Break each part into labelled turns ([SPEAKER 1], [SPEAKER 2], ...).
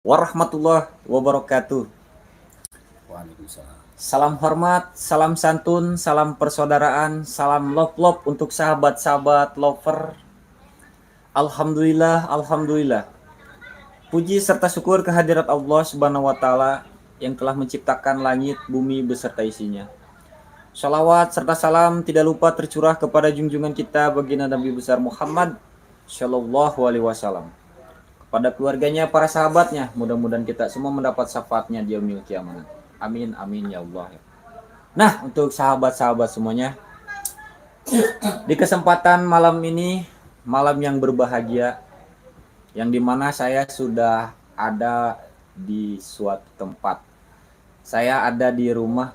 [SPEAKER 1] Warahmatullahi wabarakatuh.
[SPEAKER 2] Waalaikumsalam.
[SPEAKER 1] Salam hormat, salam santun, salam persaudaraan, salam love untuk sahabat-sahabat lover. Alhamdulillah, alhamdulillah. Puji serta syukur kehadirat Allah Subhanahu wa taala yang telah menciptakan langit, bumi beserta isinya. Shalawat serta salam tidak lupa tercurah kepada junjungan kita baginda Nabi besar Muhammad Shallallahu alaihi wasallam. Kepada keluarganya, para sahabatnya, mudah-mudahan kita semua mendapat syafaatnya di yaumil kiamat. Amin amin ya Allah. Nah, untuk sahabat-sahabat semuanya, di kesempatan malam ini, malam yang berbahagia, yang dimana saya sudah ada di suatu tempat. Saya ada di rumah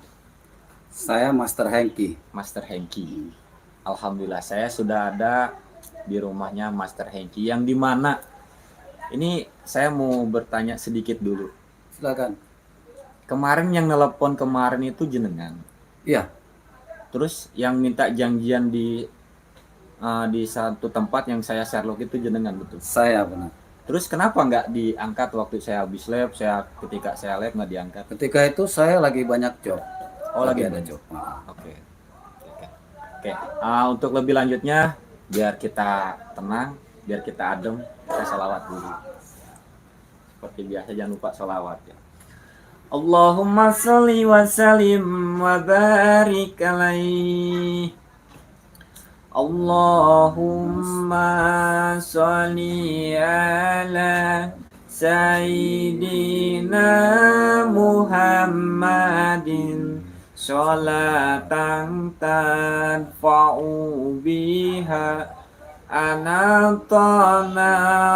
[SPEAKER 2] Saya Master Hengki.
[SPEAKER 1] Master Hengki. Alhamdulillah, saya sudah ada di rumahnya Master Hengki, yang dimana ini saya mau bertanya sedikit dulu.
[SPEAKER 2] Silakan.
[SPEAKER 1] Kemarin yang nelpon kemarin itu jenengan.
[SPEAKER 2] Iya,
[SPEAKER 1] Terus yang minta janjian di satu tempat yang saya Sherlock itu jenengan, betul.
[SPEAKER 2] saya benar.
[SPEAKER 1] Terus kenapa nggak diangkat waktu saya habis lab? Ketika saya lab nggak diangkat.
[SPEAKER 2] Ketika itu saya lagi banyak job.
[SPEAKER 1] Oh, lagi
[SPEAKER 2] ada
[SPEAKER 1] banyak.
[SPEAKER 2] job.
[SPEAKER 1] Oke. Oke. Oke. Untuk lebih lanjutnya, biar kita tenang, biar kita adem, kita salawat dulu. Seperti biasa jangan lupa salawat ya. Allahumma sholli wa sallim wa barik alaihi. Allahumma sholli ala Sayyidina Muhammadin sholatan tanfa'u biha anatana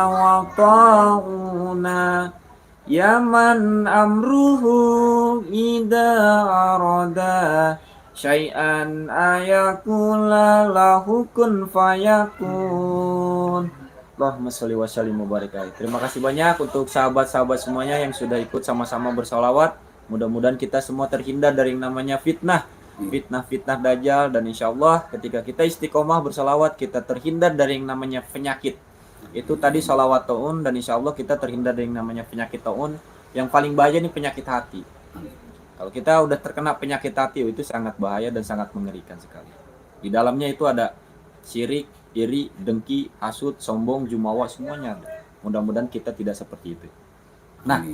[SPEAKER 1] wa ta'una ya man amruhu ida arada syai'an ayakula lahu kun fayakun. Allahumma sholli wa sallim wa barik alaihi. Terima kasih banyak untuk sahabat-sahabat semuanya yang sudah ikut sama-sama bersolawat. Mudah-mudahan kita semua terhindar dari yang namanya fitnah dajjal, dan insya Allah ketika kita istiqomah bersolawat kita terhindar dari yang namanya penyakit. Itu tadi solawat taun, dan insya Allah kita terhindar dari yang namanya penyakit taun. Yang paling bahaya ini penyakit hati. Kalau kita udah terkena penyakit hati itu sangat bahaya dan sangat mengerikan sekali. Di dalamnya itu ada syirik, iri, dengki, hasut, sombong, jumawa, semuanya. Mudah-mudahan kita tidak seperti itu. Nah,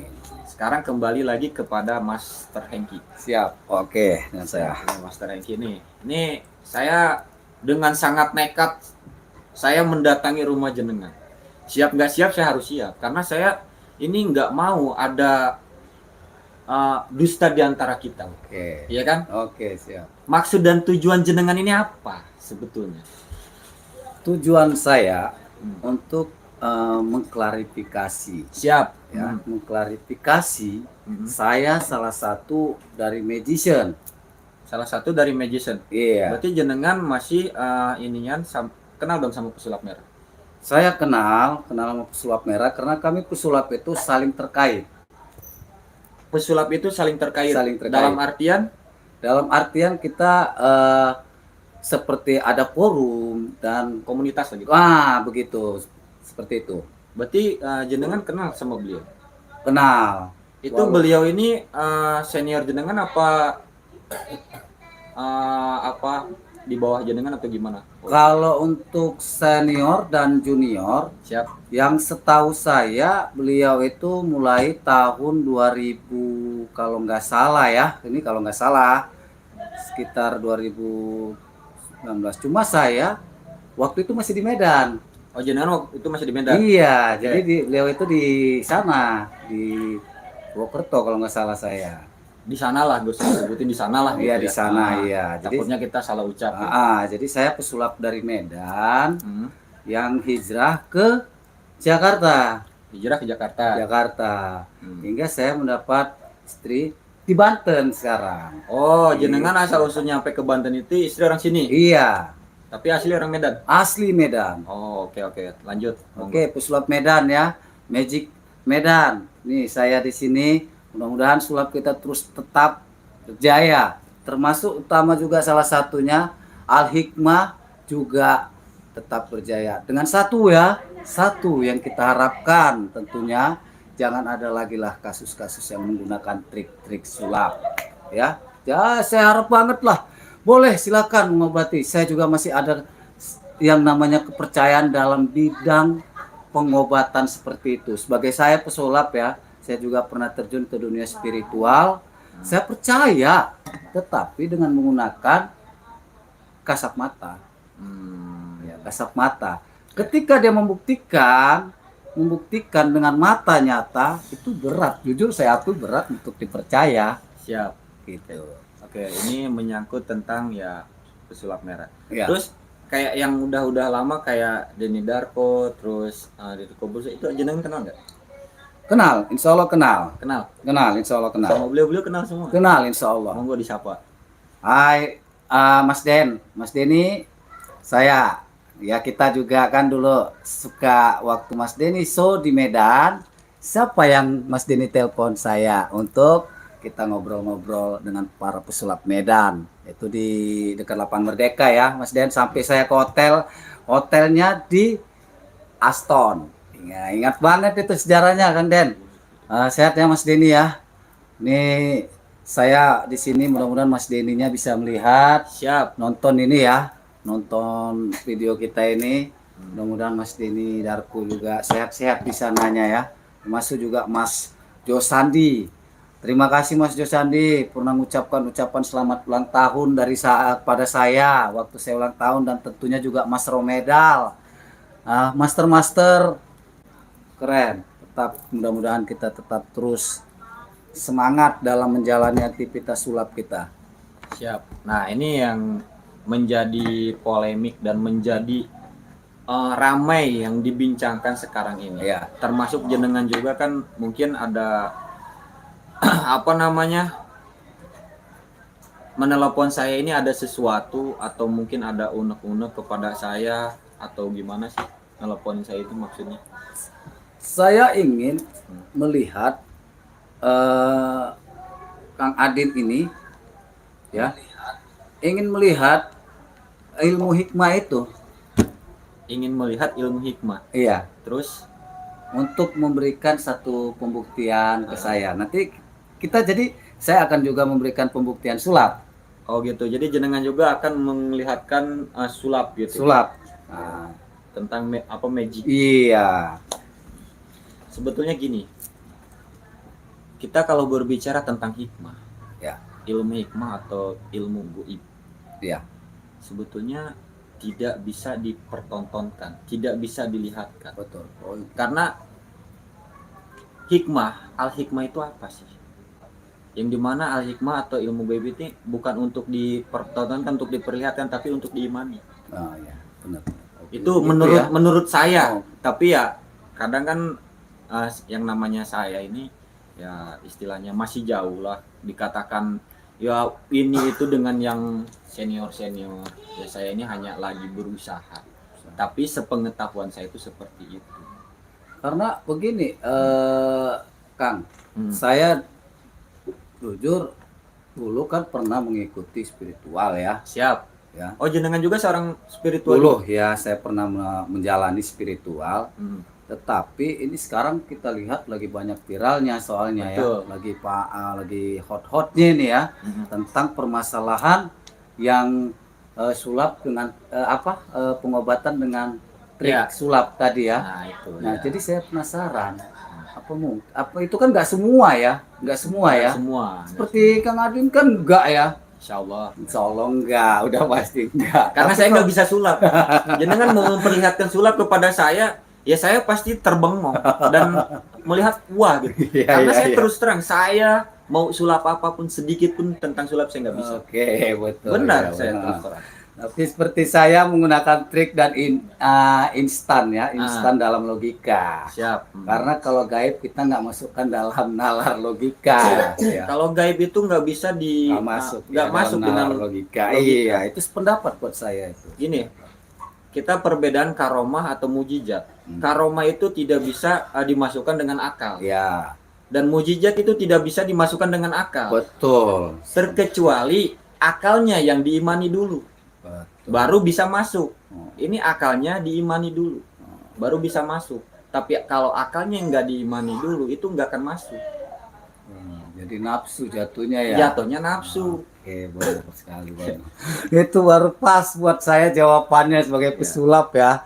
[SPEAKER 1] sekarang kembali lagi kepada Master Hengki.
[SPEAKER 2] Siap. Oke, dengan saya.
[SPEAKER 1] Master Hengki ini saya dengan sangat nekat saya mendatangi rumah jenengan. Siap nggak siap saya harus siap, karena saya ini nggak mau ada dusta di antara kita.
[SPEAKER 2] Oke.
[SPEAKER 1] Iya kan?
[SPEAKER 2] Oke, siap.
[SPEAKER 1] Maksud dan tujuan jenengan ini apa sebetulnya?
[SPEAKER 2] Tujuan saya untuk mengklarifikasi.
[SPEAKER 1] Siap.
[SPEAKER 2] Ya, mengklarifikasi. Saya salah satu dari magician.
[SPEAKER 1] Salah satu dari magician.
[SPEAKER 2] Iya.
[SPEAKER 1] Berarti jenengan masih kenal dong sama pesulap merah?
[SPEAKER 2] Saya kenal sama pesulap merah karena kami pesulap itu saling terkait.
[SPEAKER 1] Pesulap itu saling terkait.
[SPEAKER 2] Saling terkait.
[SPEAKER 1] Dalam artian
[SPEAKER 2] kita seperti ada forum dan
[SPEAKER 1] komunitas gitu.
[SPEAKER 2] Begitu. Seperti itu.
[SPEAKER 1] Berarti jenengan kenal sama beliau?
[SPEAKER 2] Kenal.
[SPEAKER 1] Itu beliau ini senior jenengan apa di bawah jenengan atau gimana?
[SPEAKER 2] Kalau untuk senior dan junior,
[SPEAKER 1] siap.
[SPEAKER 2] Yang setahu saya beliau itu mulai tahun 2000 kalau nggak salah ya. Ini kalau nggak salah sekitar 2019. Cuma saya waktu itu masih di Medan.
[SPEAKER 1] Oh, jenengan waktu itu masih di Medan?
[SPEAKER 2] Iya, okay. Jadi beliau itu di sana, di Purwokerto kalau nggak salah saya.
[SPEAKER 1] Di sana lah, gue sebutin di sana lah.
[SPEAKER 2] Iya, di sana, iya.
[SPEAKER 1] Takutnya kita salah ucap.
[SPEAKER 2] Jadi saya pesulap dari Medan yang hijrah ke Jakarta. Hingga saya mendapat istri di Banten sekarang.
[SPEAKER 1] Oh, jenengan asal usulnya sampai ke Banten itu istri orang sini?
[SPEAKER 2] Iya.
[SPEAKER 1] Tapi asli orang Medan?
[SPEAKER 2] Asli Medan.
[SPEAKER 1] Oh, oke. Lanjut.
[SPEAKER 2] Oke, pesulap Medan ya. Magic Medan. Nih, saya di sini. Mudah-mudahan sulap kita terus tetap berjaya. Termasuk utama juga salah satunya Al-Hikmah juga tetap berjaya. Dengan satu yang kita harapkan tentunya jangan ada lagi lah kasus-kasus yang menggunakan trik-trik sulap ya. Ya saya harap banget lah, boleh silakan mengobati. Saya juga masih ada yang namanya kepercayaan dalam bidang pengobatan seperti itu. Sebagai saya pesulap ya, saya juga pernah terjun ke dunia spiritual. Saya percaya, tetapi dengan menggunakan kasat mata. Ya, kasat mata. Ketika dia membuktikan dengan mata nyata, itu berat. Jujur saya akui berat untuk dipercaya.
[SPEAKER 1] Siap.
[SPEAKER 2] Gitu.
[SPEAKER 1] Oke, ini menyangkut tentang ya pesulap merah.
[SPEAKER 2] Ya.
[SPEAKER 1] Terus kayak yang udah lama kayak Denny Darko, terus Deddy Corbuzier, itu jenengan kenal nggak?
[SPEAKER 2] Kenal, insya Allah kenal.
[SPEAKER 1] Kenal.
[SPEAKER 2] Insya Allah kenal.
[SPEAKER 1] Sama beliau kenal semua.
[SPEAKER 2] Kenal, insya Allah.
[SPEAKER 1] Monggo disapa.
[SPEAKER 2] Hai, Mas Denny, saya. Ya kita juga kan dulu suka waktu Mas Denny show di Medan. Siapa yang Mas Denny telepon saya untuk kita ngobrol-ngobrol dengan para pesulap Medan. Itu di dekat Lapangan Merdeka ya, Mas Den. Sampai saya ke hotelnya di Aston. Ya, ingat banget itu sejarahnya Kang Den. Sehat ya Mas Denny ya. Ini saya di sini mudah-mudahan Mas Denny-nya bisa melihat,
[SPEAKER 1] Siap.
[SPEAKER 2] nonton ini ya, nonton video kita ini. Mudah-mudahan Mas Denny Darko juga sehat-sehat di sananya ya. Termasuk juga Mas Josandi. Terima kasih Mas Josandi pernah mengucapkan ucapan selamat ulang tahun dari saat pada saya waktu saya ulang tahun, dan tentunya juga Mas Romedal. Master keren. Tetap mudah-mudahan kita tetap terus semangat dalam menjalani aktivitas sulap kita.
[SPEAKER 1] Siap. Nah, ini yang menjadi polemik dan menjadi ramai yang dibincangkan sekarang ini.
[SPEAKER 2] Ya.
[SPEAKER 1] Termasuk jenengan juga kan mungkin ada menelepon saya ini ada sesuatu, atau mungkin ada unek-unek kepada saya, atau gimana sih nelponin saya itu maksudnya?
[SPEAKER 2] Saya ingin melihat Kang Adin ini ya, ingin melihat ilmu hikmah itu.
[SPEAKER 1] Ingin melihat ilmu hikmah.
[SPEAKER 2] Iya.
[SPEAKER 1] Terus
[SPEAKER 2] Untuk memberikan satu pembuktian ke saya. Nanti saya akan juga memberikan pembuktian sulap.
[SPEAKER 1] oh gitu. Jadi jenengan juga akan melihatkan sulap gitu.
[SPEAKER 2] Sulap.
[SPEAKER 1] Tentang magic.
[SPEAKER 2] Iya.
[SPEAKER 1] Sebetulnya gini. Kita kalau berbicara tentang hikmah,
[SPEAKER 2] Ya.
[SPEAKER 1] ilmu hikmah atau ilmu goib,
[SPEAKER 2] Iya.
[SPEAKER 1] sebetulnya tidak bisa dipertontonkan, tidak bisa dilihatkan.
[SPEAKER 2] Betul.
[SPEAKER 1] Karena hikmah, al-hikmah itu apa sih? Yang dimana al-hikmah atau ilmu goib ini bukan untuk dipertontonkan, untuk diperlihatkan, tapi untuk diimani.
[SPEAKER 2] Oh ya, benar.
[SPEAKER 1] Itu menurut saya. Tapi ya kadang kan yang namanya saya ini ya istilahnya masih jauh lah, dikatakan ya ini itu dengan yang senior ya. Saya ini hanya lagi berusaha, tapi sepengetahuan saya itu seperti itu.
[SPEAKER 2] Karena begini, Kang, saya jujur dulu kan pernah mengikuti spiritual ya.
[SPEAKER 1] Siap
[SPEAKER 2] Ya.
[SPEAKER 1] Oh, jenengan juga seorang spiritual
[SPEAKER 2] Dulu ya saya pernah menjalani spiritual. Tetapi ini sekarang kita lihat lagi banyak viralnya soalnya.
[SPEAKER 1] Betul.
[SPEAKER 2] Ya, lagi hot-hotnya ini ya, tentang permasalahan yang sulap dengan pengobatan dengan trik sulap tadi ya.
[SPEAKER 1] Nah, itu.
[SPEAKER 2] Nah, jadi saya penasaran, apa itu kan nggak semua ya,
[SPEAKER 1] Semua.
[SPEAKER 2] Seperti Kang Adin kan enggak ya.
[SPEAKER 1] Insya Allah
[SPEAKER 2] Enggak, udah pasti enggak.
[SPEAKER 1] Karena saya nggak bisa sulap. Jenengan mau memperlihatkan sulap kepada saya, ya saya pasti terbengong dan melihat wah gitu. Karena saya terus terang, saya mau sulap apapun sedikit pun tentang sulap saya nggak bisa.
[SPEAKER 2] Oke, betul.
[SPEAKER 1] Benar
[SPEAKER 2] ya,
[SPEAKER 1] saya
[SPEAKER 2] benar.
[SPEAKER 1] terus terang.
[SPEAKER 2] Tapi seperti saya menggunakan trik dan instan ya, instan dalam logika.
[SPEAKER 1] Siap.
[SPEAKER 2] Karena kalau gaib kita nggak masukkan dalam nalar logika. Ya.
[SPEAKER 1] Kalau gaib itu nggak bisa nggak masuk dengan
[SPEAKER 2] logika. Iya, itu sependapat buat saya itu.
[SPEAKER 1] Gini, kita perbedaan karomah atau mujizat. Karomah itu tidak bisa dimasukkan dengan akal.
[SPEAKER 2] Ya.
[SPEAKER 1] Dan mujizat itu tidak bisa dimasukkan dengan akal.
[SPEAKER 2] Betul.
[SPEAKER 1] Terkecuali akalnya yang diimani dulu.
[SPEAKER 2] Betul.
[SPEAKER 1] Baru bisa masuk. Ini akalnya diimani dulu, baru bisa masuk. Tapi kalau akalnya nggak diimani dulu, itu nggak akan masuk.
[SPEAKER 2] Jadi nafsu jatuhnya ya.
[SPEAKER 1] Jatuhnya nafsu.
[SPEAKER 2] Oke, benar sekali Bang. Itu baru pas buat saya jawabannya sebagai pesulap ya.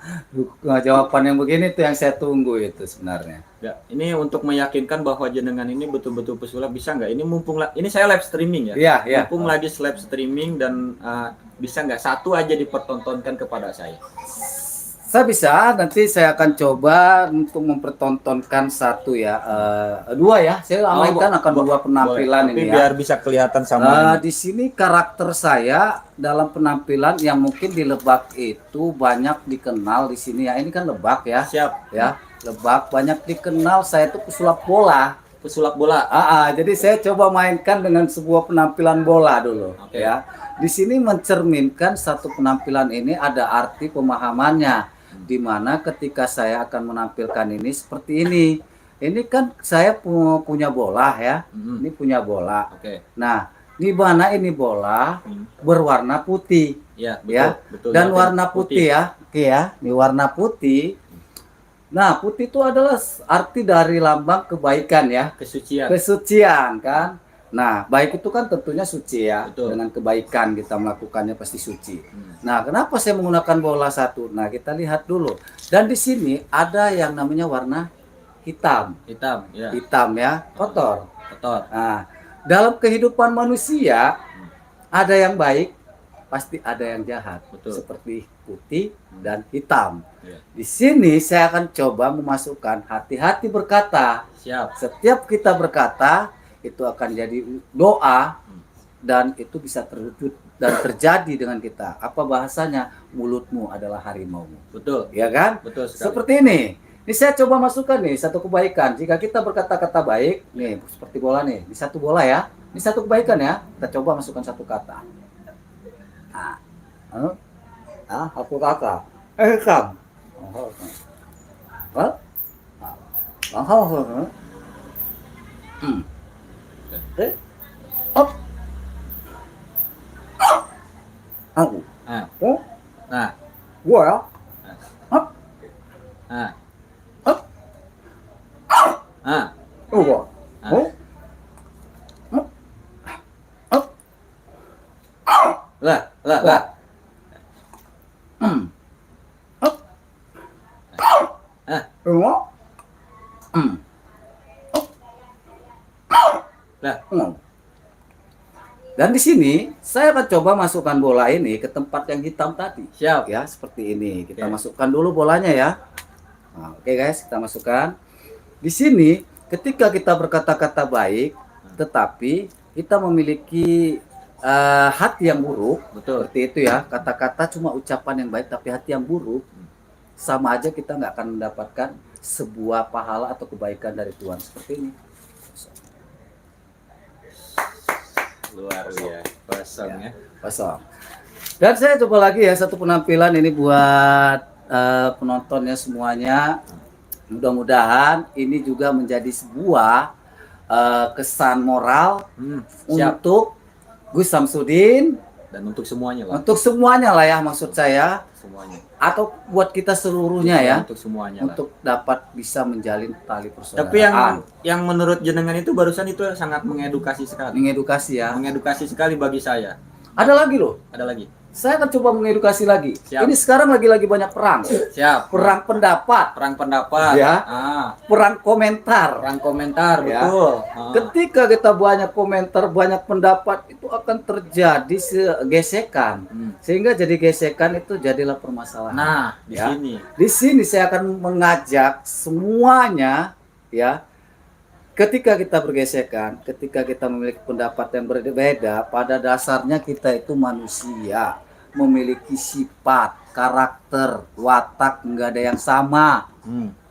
[SPEAKER 2] Jawaban yang begini tuh yang saya tunggu itu sebenarnya.
[SPEAKER 1] Ya, ini untuk meyakinkan bahwa jenengan ini betul-betul pesulap, bisa nggak? Ini mumpung ini saya live streaming ya.
[SPEAKER 2] Iya, iya.
[SPEAKER 1] Mumpung lagi live streaming dan bisa nggak satu aja dipertontonkan kepada saya?
[SPEAKER 2] Saya bisa, nanti saya akan coba untuk mempertontonkan satu ya, dua ya. Saya mainkan akan dua penampilan
[SPEAKER 1] boleh. Tapi
[SPEAKER 2] ini
[SPEAKER 1] biar
[SPEAKER 2] ya.
[SPEAKER 1] bisa kelihatan sama
[SPEAKER 2] Di sini karakter saya dalam penampilan yang mungkin di Lebak itu banyak dikenal di sini ya. Ini kan Lebak ya.
[SPEAKER 1] Siap.
[SPEAKER 2] Ya, Lebak banyak dikenal. Saya itu pesulap bola.
[SPEAKER 1] Pesulap bola.
[SPEAKER 2] Jadi saya coba mainkan dengan sebuah penampilan bola dulu.
[SPEAKER 1] Oke.
[SPEAKER 2] Ya. Di sini mencerminkan satu penampilan ini ada arti pemahamannya. Di mana ketika saya akan menampilkan ini seperti ini. Ini kan saya punya bola ya. Ini punya bola.
[SPEAKER 1] Oke.
[SPEAKER 2] Nah, di mana ini bola berwarna putih.
[SPEAKER 1] Ya, betul,
[SPEAKER 2] Ya.
[SPEAKER 1] betul.
[SPEAKER 2] Dan warna putih ya. Oke ya, ini warna putih. Nah, putih itu adalah arti dari lambang kebaikan ya.
[SPEAKER 1] Kesucian.
[SPEAKER 2] Kesucian kan. Nah, baik itu kan tentunya suci ya.
[SPEAKER 1] Betul.
[SPEAKER 2] Dengan kebaikan kita melakukannya pasti suci. Nah, kenapa saya menggunakan bola satu? Nah, kita lihat dulu. Dan di sini ada yang namanya warna hitam.
[SPEAKER 1] Hitam, ya.
[SPEAKER 2] Hitam ya, kotor.
[SPEAKER 1] Kotor.
[SPEAKER 2] Nah, dalam kehidupan manusia ada yang baik, pasti ada yang jahat.
[SPEAKER 1] Betul.
[SPEAKER 2] Seperti putih dan hitam.
[SPEAKER 1] Ya.
[SPEAKER 2] Di sini saya akan coba memasukkan hati-hati berkata.
[SPEAKER 1] Siap.
[SPEAKER 2] Setiap kita berkata itu akan jadi doa dan itu bisa terwujud dan terjadi dengan kita. Apa bahasanya? Mulutmu adalah harimaumu.
[SPEAKER 1] Betul.
[SPEAKER 2] Ya kan?
[SPEAKER 1] Betul sekali.
[SPEAKER 2] Seperti ini. Ini saya coba masukkan nih satu kebaikan. Jika kita berkata-kata baik, nih seperti bola nih. Ini satu bola ya. Ini satu kebaikan ya. Kita coba masukkan satu kata. Aku kakak. Kam. Aku.
[SPEAKER 1] Nah,
[SPEAKER 2] Gua ya.
[SPEAKER 1] nah. Nah.
[SPEAKER 2] Gua.
[SPEAKER 1] Lah. Lah.
[SPEAKER 2] Dan di sini saya akan coba masukkan bola ini ke tempat yang hitam tadi.
[SPEAKER 1] Siap.
[SPEAKER 2] Ya, seperti ini. Kita
[SPEAKER 1] Oke.
[SPEAKER 2] masukkan dulu bolanya ya. Nah, oke guys, kita masukkan. Di sini ketika kita berkata-kata baik, tetapi kita memiliki hati yang buruk,
[SPEAKER 1] Betul.
[SPEAKER 2] seperti itu ya. Kata-kata cuma ucapan yang baik, tapi hati yang buruk, sama aja kita nggak akan mendapatkan sebuah pahala atau kebaikan dari Tuhan seperti ini.
[SPEAKER 1] Luar biasa. Kosong ya.
[SPEAKER 2] Kosong. Dan saya coba lagi ya satu penampilan ini buat penontonnya semuanya. Mudah-mudahan ini juga menjadi sebuah kesan moral
[SPEAKER 1] Siap.
[SPEAKER 2] untuk Gus Samsudin,
[SPEAKER 1] Dan untuk semuanya, Bang.
[SPEAKER 2] untuk semuanya lah ya maksud saya,
[SPEAKER 1] Semuanya.
[SPEAKER 2] atau buat kita seluruhnya ya,
[SPEAKER 1] Untuk semuanya lah.
[SPEAKER 2] untuk dapat bisa menjalin tali persaudaraan.
[SPEAKER 1] Tapi yang menurut jenengan itu barusan itu sangat mengedukasi sekali.
[SPEAKER 2] mengedukasi ya.
[SPEAKER 1] Mengedukasi sekali bagi saya.
[SPEAKER 2] Ada lagi loh.
[SPEAKER 1] Ada lagi.
[SPEAKER 2] Saya akan coba mengedukasi lagi.
[SPEAKER 1] Siap.
[SPEAKER 2] Ini sekarang lagi banyak perang.
[SPEAKER 1] Siap.
[SPEAKER 2] Perang pendapat,
[SPEAKER 1] Perang pendapat.
[SPEAKER 2] Ya.
[SPEAKER 1] Ah,
[SPEAKER 2] perang komentar.
[SPEAKER 1] perang komentar,
[SPEAKER 2] Ya.
[SPEAKER 1] betul. Ah.
[SPEAKER 2] Ketika kita banyak komentar, banyak pendapat, itu akan terjadi gesekan. Sehingga jadi gesekan itu jadilah permasalahan.
[SPEAKER 1] Nah, di
[SPEAKER 2] Ya.
[SPEAKER 1] sini.
[SPEAKER 2] Di sini saya akan mengajak semuanya ya. Ketika kita bergesekan, ketika kita memiliki pendapat yang berbeda, pada dasarnya kita itu manusia, memiliki sifat, karakter, watak, enggak ada yang sama.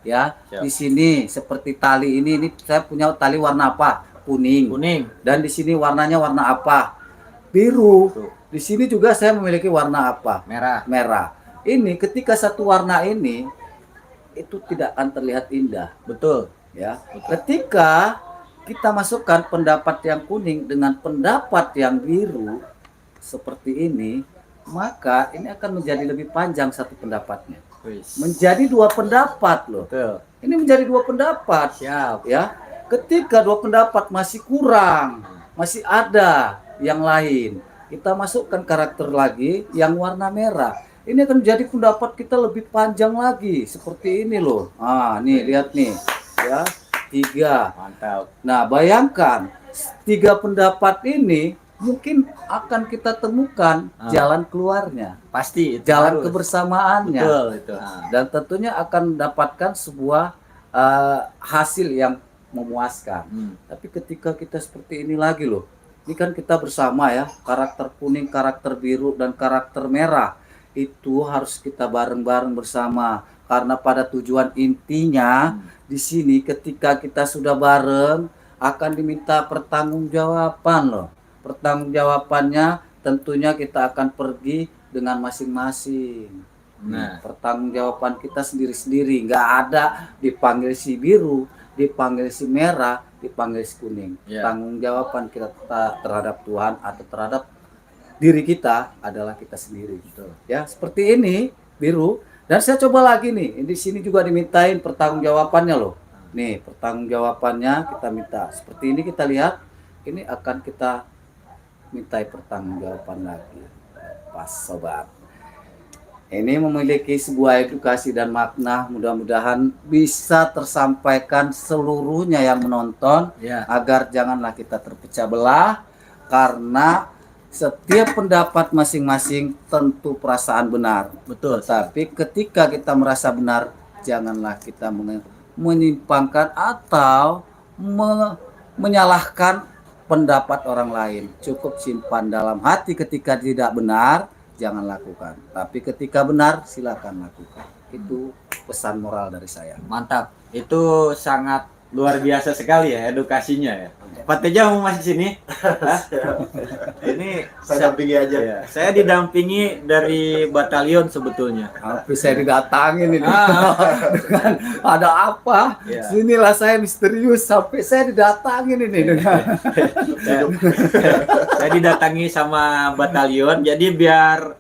[SPEAKER 2] Ya,
[SPEAKER 1] Siap.
[SPEAKER 2] di sini seperti tali ini saya punya tali warna apa? Kuning.
[SPEAKER 1] Kuning.
[SPEAKER 2] Dan di sini warnanya warna apa? Biru.
[SPEAKER 1] Tuh.
[SPEAKER 2] Di sini juga saya memiliki warna apa?
[SPEAKER 1] Merah.
[SPEAKER 2] Merah. Ini ketika satu warna ini itu tidak akan terlihat indah,
[SPEAKER 1] Betul.
[SPEAKER 2] ya. Ketika kita masukkan pendapat yang kuning dengan pendapat yang biru seperti ini, maka ini akan menjadi lebih panjang satu pendapatnya.
[SPEAKER 1] Wis.
[SPEAKER 2] menjadi dua pendapat loh.
[SPEAKER 1] Betul.
[SPEAKER 2] Ini menjadi dua pendapat.
[SPEAKER 1] Siap.
[SPEAKER 2] Ya, ketika dua pendapat masih kurang, masih ada yang lain, kita masukkan karakter lagi yang warna merah. Ini akan menjadi pendapat kita lebih panjang lagi, seperti ini loh. Ah, nih lihat nih, ya 3.
[SPEAKER 1] Mantap.
[SPEAKER 2] Nah, bayangkan 3 pendapat ini mungkin akan kita temukan jalan keluarnya,
[SPEAKER 1] Pasti itu
[SPEAKER 2] jalan
[SPEAKER 1] harus.
[SPEAKER 2] kebersamaannya.
[SPEAKER 1] Betul itu.
[SPEAKER 2] Dan tentunya akan mendapatkan sebuah hasil yang memuaskan. Tapi ketika kita seperti ini lagi loh, ini kan kita bersama ya, karakter kuning, karakter biru, dan karakter merah itu harus kita bareng-bareng bersama, karena pada tujuan intinya di sini ketika kita sudah bareng akan diminta pertanggungjawaban loh. Pertanggungjawabannya tentunya kita akan pergi dengan masing-masing. Nah, pertanggungjawaban kita sendiri-sendiri, nggak ada dipanggil si biru, dipanggil si merah, dipanggil si kuning. Tanggung jawaban kita terhadap Tuhan atau terhadap diri kita adalah kita sendiri, gitu. Ya, seperti ini biru. Dan saya coba lagi nih, di sini juga dimintain pertanggungjawabannya loh. Nih, pertanggungjawabannya kita minta. Seperti ini kita lihat, ini akan kita mintai pertanggungjawaban lagi. Pas sobat. Ini memiliki sebuah edukasi dan makna, mudah-mudahan bisa tersampaikan seluruhnya yang menonton, agar janganlah kita terpecah belah, karena setiap pendapat masing-masing tentu perasaan benar.
[SPEAKER 1] Betul.
[SPEAKER 2] Tapi ketika kita merasa benar, janganlah kita menyimpangkan atau menyalahkan pendapat orang lain. Cukup simpan dalam hati ketika tidak benar, jangan lakukan. Tapi ketika benar, silakan lakukan. Itu pesan moral dari saya.
[SPEAKER 1] Mantap. Itu sangat luar biasa sekali ya edukasinya ya. Pak Teja mau masuk sini? Ini
[SPEAKER 3] Saya dampingi aja.
[SPEAKER 1] Ya, saya didampingi dari batalion sebetulnya.
[SPEAKER 2] Tapi saya didatangin ini. Dengan ada apa? Sinilah saya misterius sampai saya didatangin ini dengan.
[SPEAKER 1] Saya didatangi sama batalion. Jadi biar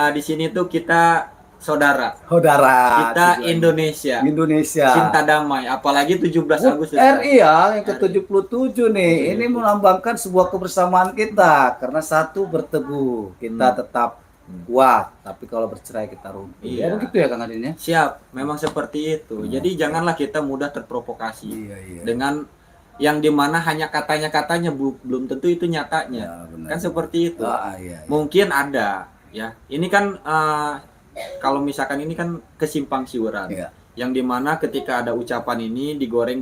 [SPEAKER 1] di sini tuh kita saudara. Kita Indonesia. Cinta damai, apalagi 17 Agustus.
[SPEAKER 2] RI ya, yang ke-77 nih. Ini melambangkan sebuah kebersamaan kita, karena satu berteguh, kita tetap kuat, tapi kalau bercerai kita runtuh. Ya begitu ya Kang Adin ya.
[SPEAKER 1] Siap, memang seperti itu. Jadi janganlah kita mudah terprovokasi dengan yang dimana hanya katanya-katanya, belum tentu itu nyatanya. Kan seperti itu. Mungkin ada ya. Ini kan kalau misalkan ini kan kesimpang siuran, yang dimana ketika ada ucapan ini digoreng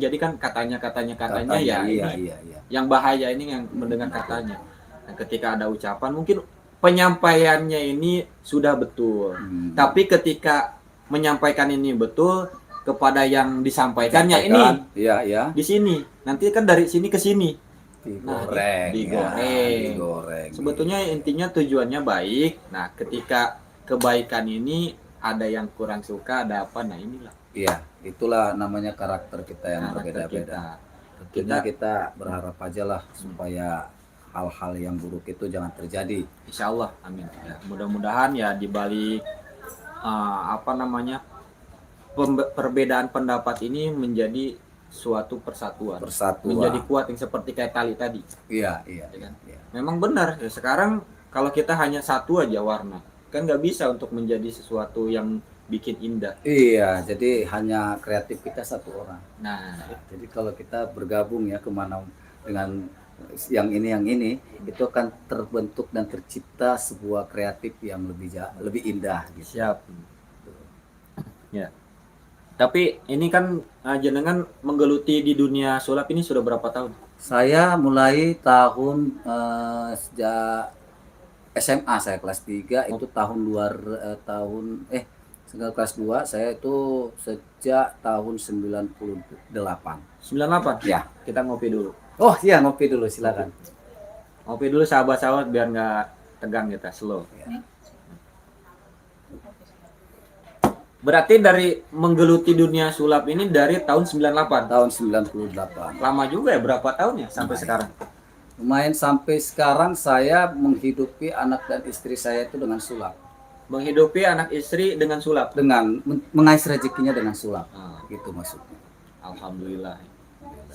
[SPEAKER 1] jadi kan katanya ya ini yang bahaya, ini yang mendengar katanya. Nah, ketika ada ucapan mungkin penyampaiannya ini sudah betul, tapi ketika menyampaikan ini betul kepada yang disampaikannya ini di sini, nanti kan dari sini ke sini digoreng. Sebetulnya intinya tujuannya baik. Nah, ketika kebaikan ini ada yang kurang suka, ada apa, nah inilah.
[SPEAKER 2] Iya, itulah namanya karakter kita yang berbeda-beda. Tentunya kita berharap aja lah supaya hal-hal yang buruk itu jangan terjadi.
[SPEAKER 1] Insya Allah, amin. Ya, mudah-mudahan ya di balik perbedaan pendapat ini menjadi suatu persatuan. Menjadi kuat, yang seperti kayak tali tadi.
[SPEAKER 2] Iya.
[SPEAKER 1] Kan? Memang benar ya, sekarang kalau kita hanya satu aja warna, kan nggak bisa untuk menjadi sesuatu yang bikin indah.
[SPEAKER 2] Iya, jadi hanya kreatif kita satu orang.
[SPEAKER 1] Nah,
[SPEAKER 2] jadi kalau kita bergabung ya kemana dengan yang ini itu akan terbentuk dan tercipta sebuah kreatif yang lebih indah. Gitu.
[SPEAKER 1] Siap. Ya. Tapi ini kan jenengan menggeluti di dunia sulap ini sudah berapa tahun?
[SPEAKER 2] Saya mulai sejak SMA, saya kelas 3 itu kelas 2 saya itu sejak tahun 98.
[SPEAKER 1] 98?
[SPEAKER 2] Ya.
[SPEAKER 1] Kita ngopi dulu.
[SPEAKER 2] Oh iya, ngopi dulu, silakan.
[SPEAKER 1] Ngopi dulu sahabat-sahabat biar nggak tegang kita, slow. Ya. Berarti dari menggeluti dunia sulap ini dari tahun 98?
[SPEAKER 2] Tahun 98.
[SPEAKER 1] Lama juga ya, berapa tahun ya sampai sekarang?
[SPEAKER 2] Lumayan, sampai sekarang saya menghidupi anak dan istri saya itu dengan sulap.
[SPEAKER 1] Menghidupi anak istri dengan sulap.
[SPEAKER 2] dengan mengais rezekinya dengan sulap.
[SPEAKER 1] Ah,
[SPEAKER 2] Gitu maksudnya.
[SPEAKER 1] alhamdulillah.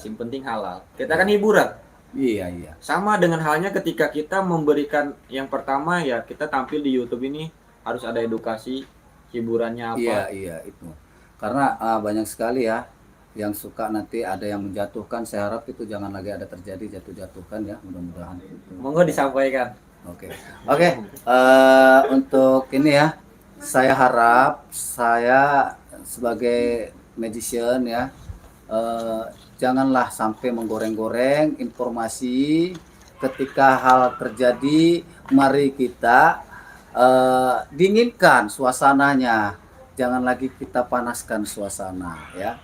[SPEAKER 1] Yang penting halal. Kita kan hiburan.
[SPEAKER 2] Iya, iya.
[SPEAKER 1] Sama dengan halnya ketika kita memberikan yang pertama ya kita tampil di YouTube ini harus ada edukasi hiburannya apa.
[SPEAKER 2] Iya, iya itu. Karena banyak sekali ya yang suka nanti ada yang menjatuhkan. Saya harap itu jangan lagi ada terjadi jatuh-jatuhkan ya, mudah-mudahan.
[SPEAKER 1] Monggo disampaikan.
[SPEAKER 2] Oke. Oke, untuk ini ya, saya harap saya sebagai magician ya, janganlah sampai menggoreng-goreng informasi ketika hal terjadi. Mari kita dinginkan suasananya, jangan lagi kita panaskan suasana ya.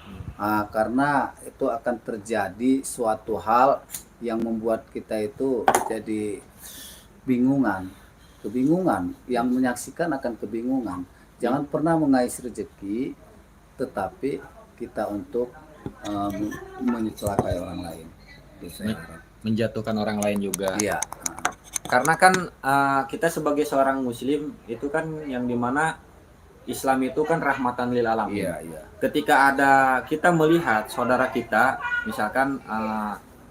[SPEAKER 2] Karena itu akan terjadi suatu hal yang membuat kita itu jadi kebingungan, yang menyaksikan akan kebingungan. Jangan pernah mengais rezeki tetapi kita untuk menyecelakai orang lain. Itu saya harap.
[SPEAKER 1] Menjatuhkan orang lain juga.
[SPEAKER 2] Iya.
[SPEAKER 1] Karena kan kita sebagai seorang muslim itu kan yang dimana Islam itu kan rahmatan lil alamin.
[SPEAKER 2] Iya, iya.
[SPEAKER 1] Ketika ada kita melihat saudara kita misalkan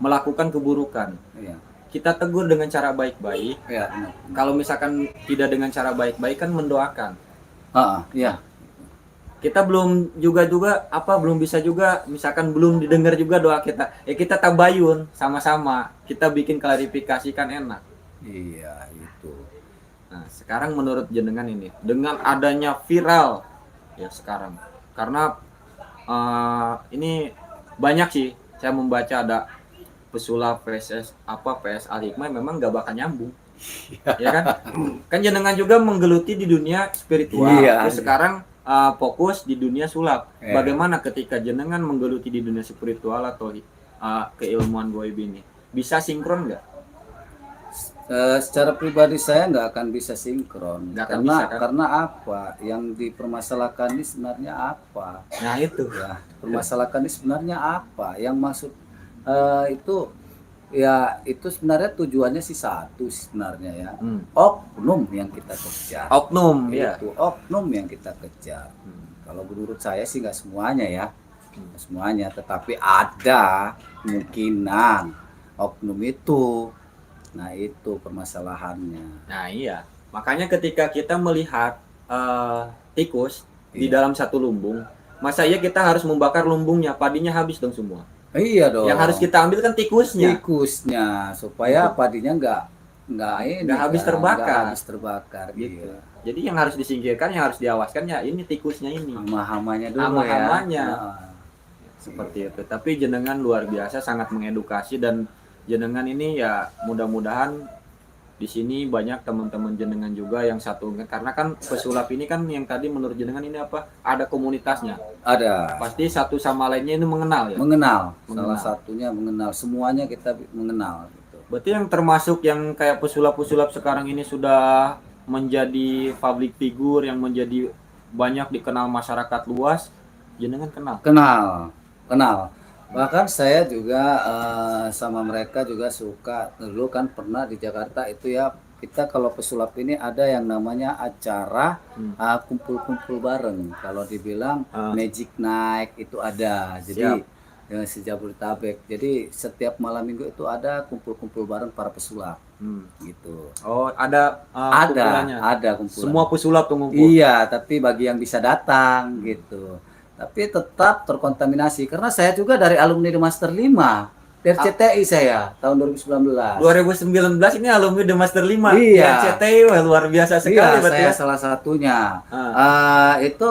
[SPEAKER 1] melakukan keburukan,
[SPEAKER 2] Iya.
[SPEAKER 1] kita tegur dengan cara baik-baik.
[SPEAKER 2] Iya, benar.
[SPEAKER 1] Kalau misalkan tidak dengan cara baik-baik kan mendoakan.
[SPEAKER 2] Iya.
[SPEAKER 1] Kita belum belum bisa juga misalkan belum didengar juga doa kita. Kita tabayun sama-sama. Kita bikin klarifikasi kan enak.
[SPEAKER 2] Iya, itu.
[SPEAKER 1] Nah, sekarang menurut jenengan ini dengan adanya viral ya sekarang karena ini banyak sih saya membaca ada pesulap PS Al Hikmah memang gak bakal nyambung. Ya kan? Kan jenengan juga menggeluti di dunia spiritual.
[SPEAKER 2] Iya.
[SPEAKER 1] Terus sekarang fokus di dunia sulap.
[SPEAKER 2] Iya.
[SPEAKER 1] Bagaimana ketika jenengan menggeluti di dunia spiritual atau keilmuan goib ini? Bisa sinkron nggak?
[SPEAKER 2] Secara pribadi saya nggak akan bisa sinkron.
[SPEAKER 1] Nggak akan
[SPEAKER 2] Karena
[SPEAKER 1] bisa, kan?
[SPEAKER 2] karena apa? Yang dipermasalahkan ini sebenarnya apa?
[SPEAKER 1] Nah itu.
[SPEAKER 2] Ya, permasalahan ini sebenarnya apa? Yang maksud itu ya itu sebenarnya tujuannya sih satu sebenarnya ya. Oknum yang kita kejar.
[SPEAKER 1] Oknum ya.
[SPEAKER 2] Itu oknum yang kita kejar. Kalau menurut saya sih nggak semuanya ya. Nggak semuanya, tetapi ada kemungkinan oknum itu. Nah, itu permasalahannya.
[SPEAKER 1] Nah iya. Makanya ketika kita melihat tikus di
[SPEAKER 2] Iya.
[SPEAKER 1] dalam satu lumbung, masa iya kita harus membakar lumbungnya, padinya habis dong semua.
[SPEAKER 2] Iya dong.
[SPEAKER 1] Yang harus kita ambil kan tikusnya.
[SPEAKER 2] Tikusnya supaya padinya nggak
[SPEAKER 1] habis terbakar.
[SPEAKER 2] nggak habis terbakar
[SPEAKER 1] Gitu.
[SPEAKER 2] iya.
[SPEAKER 1] Jadi yang harus disingkirkan, yang harus diawaskan ya ini tikusnya ini.
[SPEAKER 2] Hama-hamanya dulu
[SPEAKER 1] Hama-hamanya.
[SPEAKER 2] ya.
[SPEAKER 1] Seperti itu. Tapi jenengan luar biasa sangat mengedukasi dan jenengan ini ya mudah-mudahan di sini banyak teman-teman jenengan juga yang satu karena kan pesulap ini kan yang tadi menurut jenengan ini apa? Ada komunitasnya.
[SPEAKER 2] Ada.
[SPEAKER 1] Pasti satu sama lainnya ini mengenal ya.
[SPEAKER 2] Mengenal.
[SPEAKER 1] Mengenal.
[SPEAKER 2] Salah satunya mengenal. Semuanya kita mengenal gitu.
[SPEAKER 1] Berarti yang termasuk yang kayak pesulap-pesulap sekarang ini sudah menjadi public figure yang menjadi banyak dikenal masyarakat luas, jenengan kenal?
[SPEAKER 2] Kenal. Bahkan saya juga sama mereka juga suka. Dulu kan pernah di Jakarta itu ya, kita kalau pesulap ini ada yang namanya acara kumpul-kumpul bareng. Kalau dibilang Magic Night itu ada. Jadi Jabodetabek. Jadi setiap malam minggu itu ada kumpul-kumpul bareng para pesulap. Gitu.
[SPEAKER 1] Oh, ada kumpulannya?
[SPEAKER 2] Ada kumpulan.
[SPEAKER 1] Semua pesulap tuh ngumpul?
[SPEAKER 2] Iya, tapi bagi yang bisa datang gitu. Tapi tetap terkontaminasi karena saya juga dari alumni The Master 5 RCTI saya tahun 2019.
[SPEAKER 1] 2019 ini alumni The Master 5.
[SPEAKER 2] Iya.
[SPEAKER 1] RCTI wah, luar biasa sekali.
[SPEAKER 2] Iya, saya
[SPEAKER 1] ya.
[SPEAKER 2] salah satunya. Itu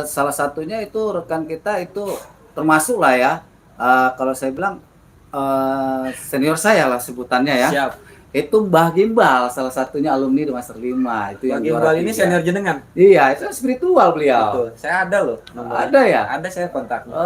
[SPEAKER 2] salah satunya itu rekan kita itu termasuk lah ya. Kalau saya bilang senior saya lah sebutannya ya.
[SPEAKER 1] Siap.
[SPEAKER 2] Itu Mbah Gimbal, salah satunya alumni The Master 5. Itu yang
[SPEAKER 1] Gimbal ini
[SPEAKER 2] 3.
[SPEAKER 1] senior jenengan?
[SPEAKER 2] Iya, itu spiritual beliau.
[SPEAKER 1] Betul. Saya ada loh nomornya.
[SPEAKER 2] Ada ya?
[SPEAKER 1] Ada saya kontaknya.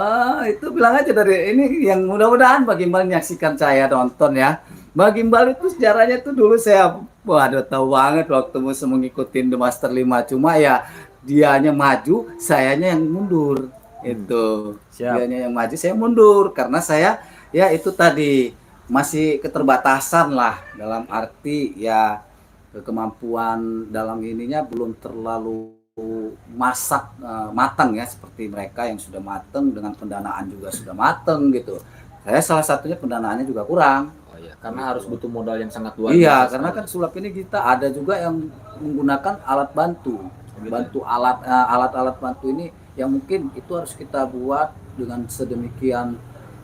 [SPEAKER 2] Itu bilang aja dari ini yang mudah-mudahan Mbah Gimbal menyaksikan saya nonton ya. Mbah Gimbal itu sejarahnya tuh dulu saya waduh tahu banget waktu musuh mengikutin The Master 5. Cuma ya dianya maju, sayanya yang mundur. Itu.
[SPEAKER 1] Siap.
[SPEAKER 2] Dianya yang maju, saya mundur karena saya ya itu tadi masih keterbatasan lah dalam arti ya kemampuan dalam ininya belum terlalu matang ya, seperti mereka yang sudah matang dengan pendanaan juga sudah matang gitu. Saya salah satunya pendanaannya juga kurang.
[SPEAKER 1] Oh iya, karena harus butuh modal yang sangat luar
[SPEAKER 2] Iya,
[SPEAKER 1] biasa
[SPEAKER 2] karena
[SPEAKER 1] sekali.
[SPEAKER 2] kan sulap ini kita ada juga yang menggunakan alat bantu.
[SPEAKER 1] Gitu.
[SPEAKER 2] Alat-alat bantu ini yang mungkin itu harus kita buat dengan sedemikian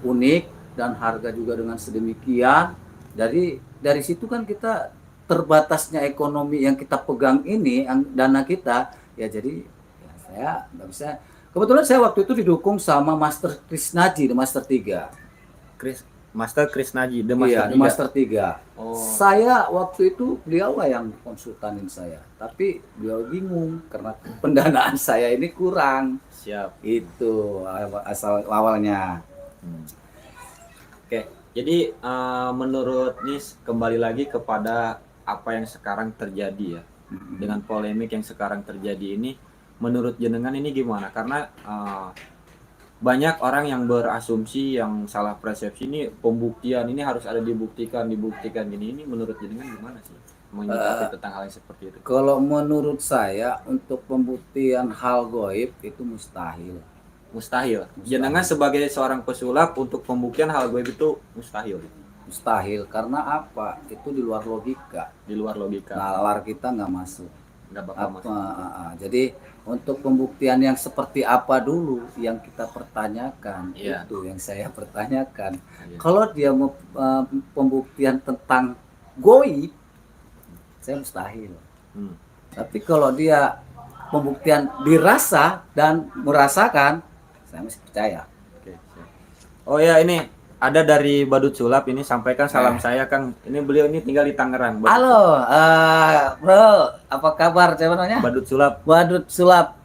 [SPEAKER 2] unik dan harga juga dengan sedemikian. Dari situ kan kita terbatasnya ekonomi yang kita pegang ini, dana kita, ya jadi ya saya nggak bisa. Kebetulan saya waktu itu didukung sama Master Krisnaji, The Master 3.
[SPEAKER 1] Master Krisnaji, The
[SPEAKER 2] Iya,
[SPEAKER 1] Master
[SPEAKER 2] The Master 3.
[SPEAKER 1] Oh.
[SPEAKER 2] Saya waktu itu beliau lah yang konsultanin saya, tapi beliau bingung karena pendanaan saya ini kurang.
[SPEAKER 1] Siap.
[SPEAKER 2] Itu asal awalnya.
[SPEAKER 1] Oke, jadi menurut Nis kembali lagi kepada apa yang sekarang terjadi ya, dengan polemik yang sekarang terjadi ini, menurut jenengan ini gimana? Karena banyak orang yang berasumsi, yang salah persepsi ini pembuktian ini harus ada dibuktikan gini. Ini menurut jenengan gimana sih menyikapi tentang hal yang seperti itu?
[SPEAKER 2] Kalau menurut saya untuk pembuktian hal goib itu mustahil.
[SPEAKER 1] Mustahil. Jenengan sebagai seorang pesulap untuk pembuktian hal goib itu mustahil.
[SPEAKER 2] Mustahil karena apa? Itu di luar logika.
[SPEAKER 1] Di luar logika.
[SPEAKER 2] Nalar kita nggak masuk.
[SPEAKER 1] Nggak bakal masuk.
[SPEAKER 2] Jadi untuk pembuktian yang seperti apa dulu yang kita pertanyakan,
[SPEAKER 1] Iya.
[SPEAKER 2] itu yang saya pertanyakan.
[SPEAKER 1] Iya.
[SPEAKER 2] Kalau dia mau pembuktian tentang goib, saya mustahil. Tapi kalau dia pembuktian dirasa dan merasakan, saya masih percaya.
[SPEAKER 1] Oke, siap. Oh ya, ini ada dari Badut Sulap ini, sampaikan salam saya Kang. Ini beliau ini tinggal di Tangerang.
[SPEAKER 2] Halo, bro, apa kabar? Siapa namanya?
[SPEAKER 1] Badut Sulap.
[SPEAKER 2] Badut Sulap.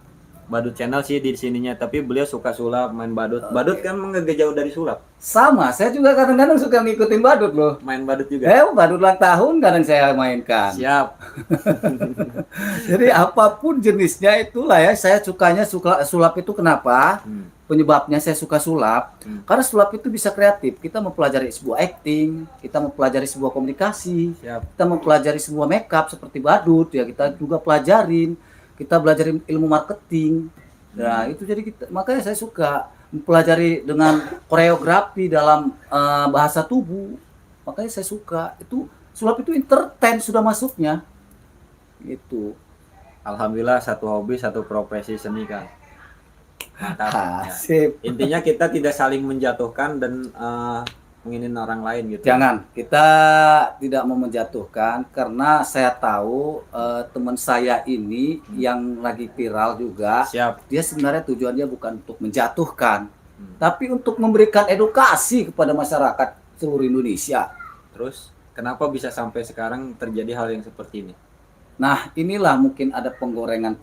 [SPEAKER 1] Badut channel sih di sininya, tapi beliau suka sulap, main badut. Badut kan nggak jauh dari sulap.
[SPEAKER 2] Sama, saya juga kadang-kadang suka ngikutin badut loh.
[SPEAKER 1] Main badut juga.
[SPEAKER 2] Badut ulang tahun kadang saya mainkan.
[SPEAKER 1] Siap.
[SPEAKER 2] Jadi apapun jenisnya itulah ya, saya sukanya sulap itu kenapa? Penyebabnya saya suka sulap, karena sulap itu bisa kreatif. Kita mempelajari sebuah acting, kita mempelajari sebuah komunikasi,
[SPEAKER 1] Siap.
[SPEAKER 2] kita mempelajari sebuah makeup seperti badut ya, kita juga pelajarin. Kita belajar ilmu marketing. Nah, itu jadi makanya saya suka mempelajari dengan koreografi dalam bahasa tubuh. Makanya saya suka. Itu sulap itu entertain sudah masuknya. Itu.
[SPEAKER 1] Alhamdulillah satu hobi, satu profesi seni Kang. Mantap. Ya.
[SPEAKER 2] Sip.
[SPEAKER 1] Intinya kita tidak saling menjatuhkan dan menginin orang lain gitu.
[SPEAKER 2] Jangan, kita tidak mau menjatuhkan karena saya tahu teman saya ini yang lagi viral juga.
[SPEAKER 1] Siap.
[SPEAKER 2] Dia sebenarnya tujuannya bukan untuk menjatuhkan, tapi untuk memberikan edukasi kepada masyarakat seluruh Indonesia.
[SPEAKER 1] Terus kenapa bisa sampai sekarang terjadi hal yang seperti ini?
[SPEAKER 2] Nah, inilah mungkin ada penggorengan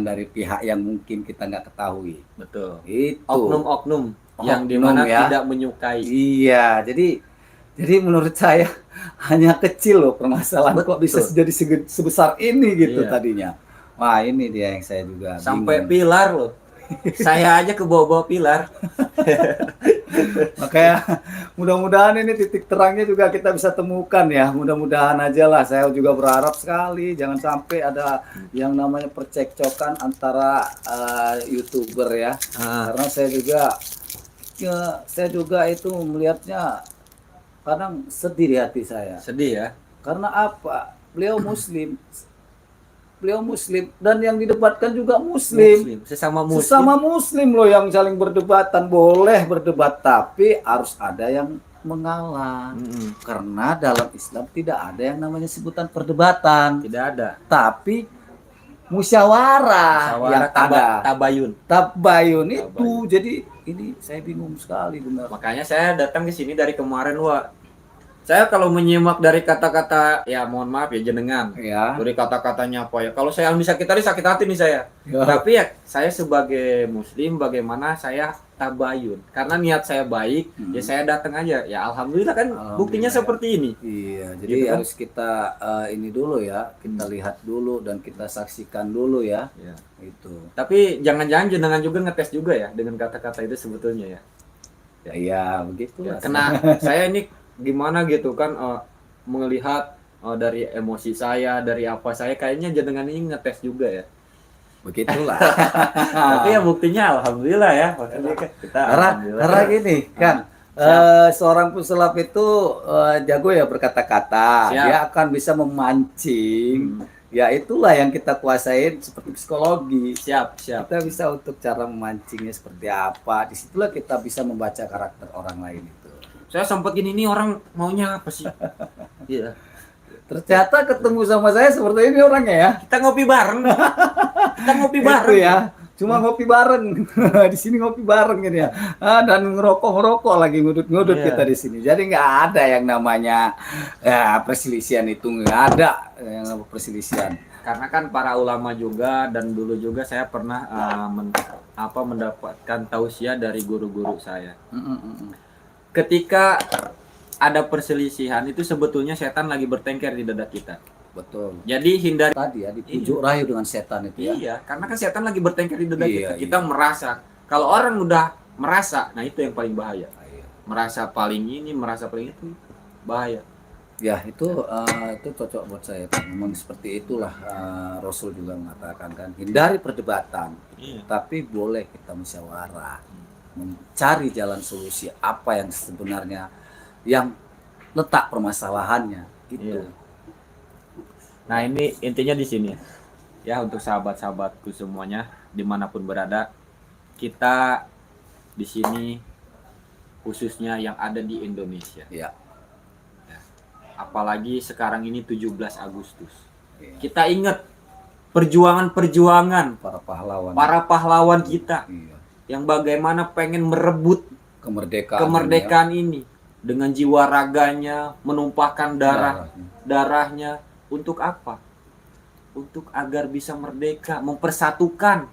[SPEAKER 2] dari pihak yang mungkin kita nggak ketahui.
[SPEAKER 1] Betul.
[SPEAKER 2] Itu.
[SPEAKER 1] Oknum-oknum yang dimana
[SPEAKER 2] ya.
[SPEAKER 1] tidak menyukai.
[SPEAKER 2] Iya, jadi menurut saya hanya kecil loh permasalahan. Kok bisa jadi sebesar ini gitu tadinya. Wah, ini dia yang saya juga
[SPEAKER 1] sampai
[SPEAKER 2] bingung.
[SPEAKER 1] pilar loh. Saya aja ke bawah-bawah pilar.
[SPEAKER 2] Makanya mudah-mudahan ini titik terangnya juga kita bisa temukan ya. Mudah-mudahan aja lah. Saya juga berharap sekali jangan sampai ada yang namanya percekcokan antara YouTuber ya. Karena saya juga itu melihatnya kadang sedih di hati saya.
[SPEAKER 1] Sedih ya?
[SPEAKER 2] Karena apa? Beliau Muslim dan yang didebatkan juga Muslim.
[SPEAKER 1] Sesama Muslim.
[SPEAKER 2] Sesama Muslim loh yang saling berdebatan. Boleh berdebat, tapi harus ada yang mengalah. Karena dalam Islam tidak ada yang namanya sebutan perdebatan.
[SPEAKER 1] Tidak ada.
[SPEAKER 2] Tapi musyawarah yang ada. Tabayun itu. Jadi ini saya bingung sekali benar.
[SPEAKER 1] Makanya saya datang ke sini dari kemarin, Wak. Saya kalau menyimak dari kata-kata, ya mohon maaf ya jenengan, dari kata-katanya apa ya. Kalau saya bisa sakit hati nih saya. Tapi ya saya sebagai Muslim, bagaimana saya tabayun. Karena niat saya baik, ya saya datang aja. Ya alhamdulillah kan buktinya seperti ini.
[SPEAKER 2] Iya, jadi gitu harus kan? Kita ini dulu ya, kita lihat dulu dan kita saksikan dulu ya. Itu.
[SPEAKER 1] Tapi jangan-jangan jenengan juga ngetes juga ya dengan kata-kata itu sebetulnya ya.
[SPEAKER 2] Ya begitu.
[SPEAKER 1] Karena saya ini gimana gitu kan melihat dari emosi saya, dari apa saya, kayaknya jenengan ini ngetes juga ya.
[SPEAKER 2] Begitulah.
[SPEAKER 1] Tapi ya buktinya alhamdulillah ya. Maksudnya kan kita alhamdulillah.
[SPEAKER 2] Karena gini kan,
[SPEAKER 1] Siap.
[SPEAKER 2] seorang pesulap itu jago ya berkata-kata,
[SPEAKER 1] Siap.
[SPEAKER 2] dia akan bisa memancing. Ya itulah yang kita kuasain seperti psikologi.
[SPEAKER 1] Siap, siap.
[SPEAKER 2] Kita bisa untuk cara memancingnya seperti apa. Disitulah kita bisa membaca karakter orang lain itu.
[SPEAKER 1] Saya sempat gini, nih orang maunya apa sih? Iya.
[SPEAKER 2] Ternyata ketemu sama saya seperti ini orangnya ya.
[SPEAKER 1] Kita ngopi bareng. Kita ngopi
[SPEAKER 2] Itu
[SPEAKER 1] bareng
[SPEAKER 2] ya. Cuma ngopi bareng. Di sini ngopi bareng gitu ya. Dan ngerokok lagi ngudut-ngudut
[SPEAKER 1] Iya.
[SPEAKER 2] kita di sini. Jadi nggak ada yang namanya perselisihan itu, nggak ada yang namanya perselisihan.
[SPEAKER 1] Karena kan para ulama juga, dan dulu juga saya pernah mendapatkan tausiah dari guru-guru saya. Ketika ada perselisihan itu sebetulnya setan lagi bertengkar di dada kita.
[SPEAKER 2] Betul.
[SPEAKER 1] Jadi hindari
[SPEAKER 2] Tadi ya dipujuk rayu dengan setan itu ya.
[SPEAKER 1] Iya, karena kan setan lagi bertengkar di dada
[SPEAKER 2] Iya,
[SPEAKER 1] kita. Kita merasa, kalau orang udah merasa, nah itu yang paling bahaya.
[SPEAKER 2] Iya.
[SPEAKER 1] Merasa paling ini, merasa paling itu bahaya.
[SPEAKER 2] Ya itu cocok buat saya. Memang seperti itulah Rasul juga mengatakan kan, hindari perdebatan,
[SPEAKER 1] Iya.
[SPEAKER 2] tapi boleh kita musyawarah, mencari jalan solusi apa yang sebenarnya yang letak permasalahannya gitu.
[SPEAKER 1] Iya. Nah ini intinya di sini ya, untuk sahabat-sahabatku semuanya dimanapun berada, kita di sini khususnya yang ada di Indonesia.
[SPEAKER 2] Ya.
[SPEAKER 1] Apalagi sekarang ini 17 Agustus.
[SPEAKER 2] Iya.
[SPEAKER 1] Kita ingat perjuangan
[SPEAKER 2] Para pahlawan
[SPEAKER 1] kita
[SPEAKER 2] iya.
[SPEAKER 1] yang bagaimana pengen merebut
[SPEAKER 2] kemerdekaan
[SPEAKER 1] ini dengan jiwa raganya, menumpahkan darahnya untuk apa? Untuk agar bisa merdeka, mempersatukan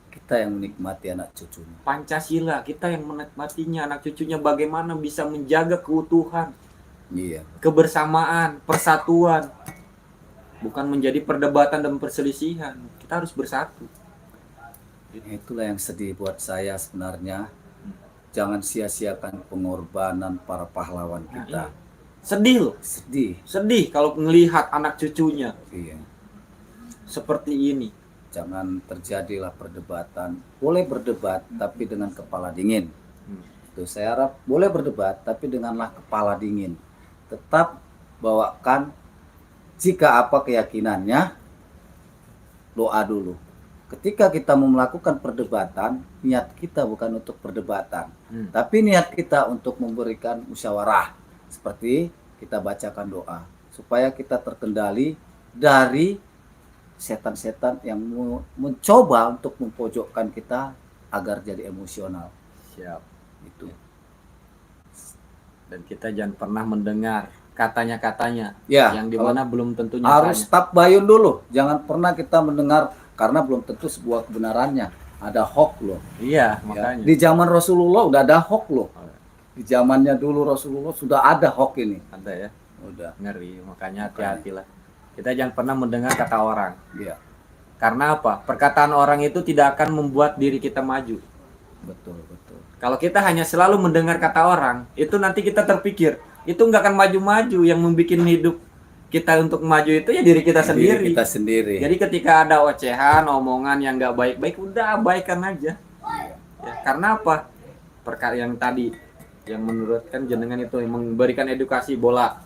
[SPEAKER 2] kita yang menikmati anak cucunya.
[SPEAKER 1] Pancasila, kita yang menikmatinya, anak cucunya bagaimana bisa menjaga keutuhan,
[SPEAKER 2] Iya.
[SPEAKER 1] kebersamaan, persatuan, bukan menjadi perdebatan dan perselisihan. Kita harus bersatu.
[SPEAKER 2] Itulah yang sedih buat saya sebenarnya. Jangan sia-siakan pengorbanan para pahlawan kita.
[SPEAKER 1] Iya. Sedih loh, sedih kalau melihat anak cucunya
[SPEAKER 2] Iya.
[SPEAKER 1] seperti ini.
[SPEAKER 2] Jangan terjadilah perdebatan. Boleh berdebat tapi dengan kepala dingin. Itu saya harap boleh berdebat tapi denganlah kepala dingin. Tetap bawakan jika apa keyakinannya, doa dulu. Ketika kita mau melakukan perdebatan, niat kita bukan untuk perdebatan, tapi niat kita untuk memberikan musyawarah. Seperti kita bacakan doa supaya kita terkendali dari setan-setan yang mencoba untuk mempojokkan kita agar jadi emosional.
[SPEAKER 1] Siap.
[SPEAKER 2] Itu.
[SPEAKER 1] Dan kita jangan pernah mendengar katanya-katanya
[SPEAKER 2] Ya,
[SPEAKER 1] yang dimana belum tentu
[SPEAKER 2] harus
[SPEAKER 1] nyatanya.
[SPEAKER 2] tabayun dulu. Jangan pernah kita mendengar karena belum tentu sebuah kebenarannya. Ada hoax loh.
[SPEAKER 1] Iya,
[SPEAKER 2] Ya.
[SPEAKER 1] makanya.
[SPEAKER 2] Di zaman Rasulullah udah ada hoax loh. Di zamannya dulu Rasulullah sudah ada hoax ini.
[SPEAKER 1] Ada ya,
[SPEAKER 2] Udah.
[SPEAKER 1] ngeri. Makanya hati-hatilah. Kita jangan pernah mendengar kata orang.
[SPEAKER 2] Iya,
[SPEAKER 1] Karena apa? Perkataan orang itu tidak akan membuat diri kita maju.
[SPEAKER 2] betul, betul.
[SPEAKER 1] Kalau kita hanya selalu mendengar kata orang, itu nanti kita terpikir, itu nggak akan maju-maju. Yang membuat hidup kita untuk maju itu ya diri kita sendiri.
[SPEAKER 2] Diri kita sendiri.
[SPEAKER 1] Jadi ketika ada ocehan, omongan yang nggak baik-baik, udah abaikan aja. Ya, karena apa? Perkara yang tadi, yang menurut kan jenengan itu yang memberikan edukasi bola.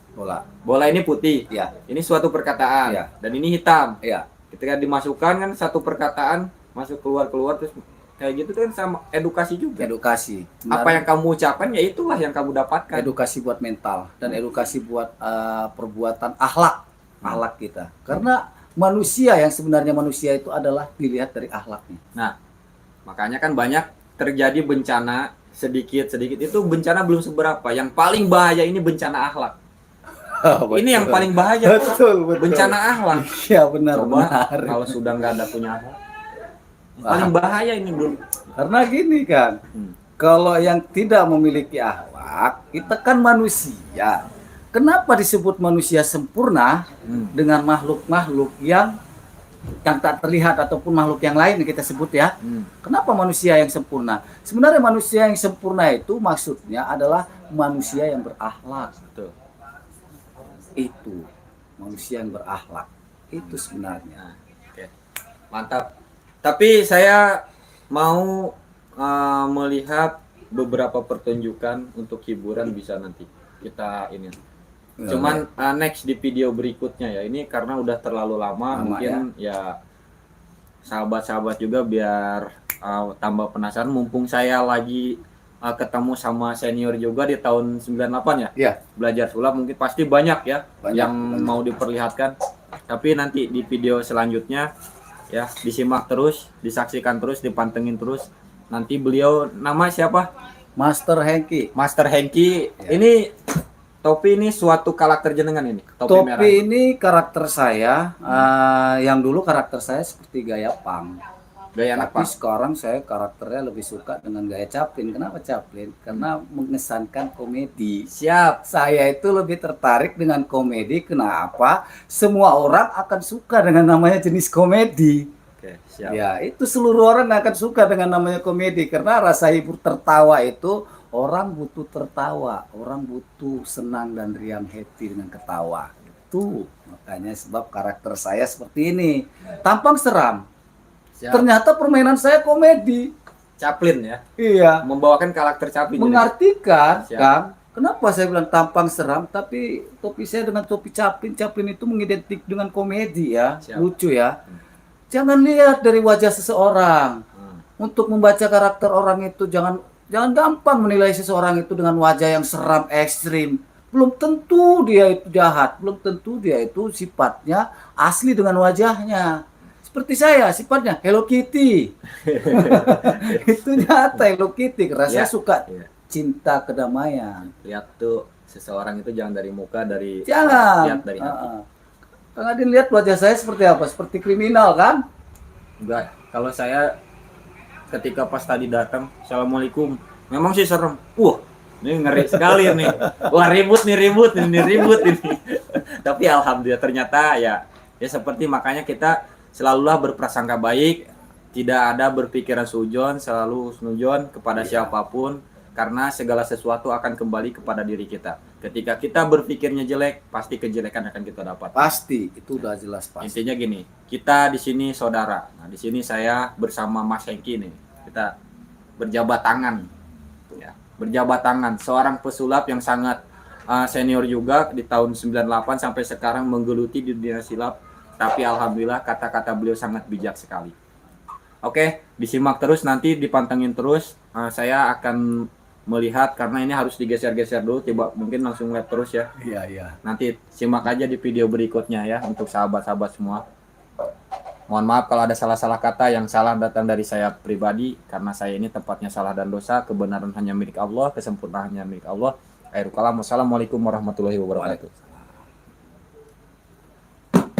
[SPEAKER 1] Bola ini putih,
[SPEAKER 2] Ya,
[SPEAKER 1] ini suatu perkataan,
[SPEAKER 2] Ya.
[SPEAKER 1] dan ini hitam.
[SPEAKER 2] ya.
[SPEAKER 1] Ketika dimasukkan kan satu perkataan masuk keluar terus kayak gitu kan sama edukasi juga.
[SPEAKER 2] Edukasi.
[SPEAKER 1] Apa yang kamu ucapkan ya itulah yang kamu dapatkan.
[SPEAKER 2] Edukasi buat mental dan edukasi buat perbuatan akhlak kita. Karena manusia yang sebenarnya manusia itu adalah dilihat dari akhlaknya.
[SPEAKER 1] Nah, makanya kan banyak terjadi bencana sedikit itu bencana belum seberapa. Yang paling bahaya ini bencana akhlak. Ini yang paling bahaya.
[SPEAKER 2] Betul.
[SPEAKER 1] Bencana akhlak.
[SPEAKER 2] Iya benar.
[SPEAKER 1] Coba
[SPEAKER 2] benar.
[SPEAKER 1] kalau sudah nggak ada punya akhlak. Yang paling bahaya ini belum.
[SPEAKER 2] Karena gini kan, kalau yang tidak memiliki akhlak, kita kan manusia. Kenapa disebut manusia sempurna dengan makhluk-makhluk yang tak terlihat ataupun makhluk yang lain yang kita sebut ya? Kenapa manusia yang sempurna? Sebenarnya manusia yang sempurna itu maksudnya adalah manusia yang berakhlak.
[SPEAKER 1] Betul.
[SPEAKER 2] Itu manusia yang berakhlak. Itu sebenarnya.
[SPEAKER 1] Nah, oke. Mantap. Tapi saya mau melihat beberapa pertunjukan untuk hiburan bisa nanti kita ini.
[SPEAKER 2] Ya,
[SPEAKER 1] Cuman next di video berikutnya ya. Ini karena udah terlalu lama, mungkin ya sahabat-sahabat juga biar tambah penasaran. Mumpung saya lagi ketemu sama senior juga di tahun 98 ya.
[SPEAKER 2] Iya.
[SPEAKER 1] Belajar sulap mungkin pasti banyak ya yang
[SPEAKER 2] Banyak.
[SPEAKER 1] mau diperlihatkan. Tapi nanti di video selanjutnya ya disimak terus, disaksikan terus, dipantengin terus. Nanti beliau nama siapa?
[SPEAKER 2] Master Hengki.
[SPEAKER 1] Master Hengki.
[SPEAKER 2] Ya.
[SPEAKER 1] Ini topi ini suatu karakter jenengan ini.
[SPEAKER 2] Topi
[SPEAKER 1] merah.
[SPEAKER 2] ini karakter saya. Yang dulu karakter saya seperti gaya punk.
[SPEAKER 1] Gaya anak
[SPEAKER 2] Tapi
[SPEAKER 1] punk.
[SPEAKER 2] sekarang saya karakternya lebih suka dengan gaya Chaplin. Kenapa Chaplin? Karena mengesankan komedi.
[SPEAKER 1] Siap.
[SPEAKER 2] Saya itu lebih tertarik dengan komedi. Kenapa? Semua orang akan suka dengan namanya jenis komedi.
[SPEAKER 1] Oke, siap.
[SPEAKER 2] Ya, itu seluruh orang akan suka dengan namanya komedi. Karena rasa hibur tertawa itu, orang butuh tertawa. Orang butuh senang dan riang, happy dengan ketawa. Itu makanya sebab karakter saya seperti ini. Tampang seram.
[SPEAKER 1] Siap.
[SPEAKER 2] Ternyata permainan saya komedi.
[SPEAKER 1] Chaplin ya.
[SPEAKER 2] Iya.
[SPEAKER 1] Membawakan karakter Chaplin.
[SPEAKER 2] Mengartikan,
[SPEAKER 1] Siap.
[SPEAKER 2] Kang. Kenapa saya bilang tampang seram, tapi topi saya dengan topi Chaplin. Chaplin itu mengidentik dengan komedi ya.
[SPEAKER 1] Siap.
[SPEAKER 2] Lucu ya. Jangan lihat dari wajah seseorang. Untuk membaca karakter orang itu jangan gampang menilai seseorang itu dengan wajah yang seram ekstrim. Belum tentu dia itu jahat, belum tentu dia itu sifatnya asli dengan wajahnya. Seperti saya, sifatnya Hello Kitty. Itu nyata Hello Kitty, karena saya suka cinta kedamaian.
[SPEAKER 1] Lihat tuh seseorang itu jangan dari muka, dari
[SPEAKER 2] Jangan.
[SPEAKER 1] lihat dari hati.
[SPEAKER 2] Kang Adin lihat wajah saya seperti apa? Seperti kriminal kan?
[SPEAKER 1] Enggak. Kalau saya ketika pas tadi datang, assalamualaikum. Memang sih serem. Ini ngeri sekali nih. Wah ribut ini. Tapi alhamdulillah ternyata ya seperti makanya kita selalulah berprasangka baik, tidak ada berpikiran sujon, selalu husnujon kepada siapapun. Karena segala sesuatu akan kembali kepada diri kita. Ketika kita berpikirnya jelek, pasti kejelekan akan kita dapat.
[SPEAKER 2] Pasti, itu udah jelas pasti.
[SPEAKER 1] Intinya gini, kita di sini saudara. Nah, di sini saya bersama Mas Hengki nih. Kita berjabat tangan. Ya, berjabat tangan. Seorang pesulap yang sangat senior juga di tahun 98 sampai sekarang menggeluti di dunia silap. Tapi alhamdulillah kata-kata beliau sangat bijak sekali. Oke, disimak terus nanti dipantengin terus. Saya akan melihat karena ini harus digeser-geser dulu, tiba mungkin langsung lihat terus ya.
[SPEAKER 2] Iya.
[SPEAKER 1] Nanti simak aja di video berikutnya ya untuk sahabat-sahabat semua. Mohon maaf kalau ada salah-salah kata, yang salah datang dari saya pribadi karena saya ini tempatnya salah dan dosa, kebenaran hanya milik Allah, kesempurnaan hanya milik Allah. Akhirul kalam, wassalamualaikum warahmatullahi wabarakatuh.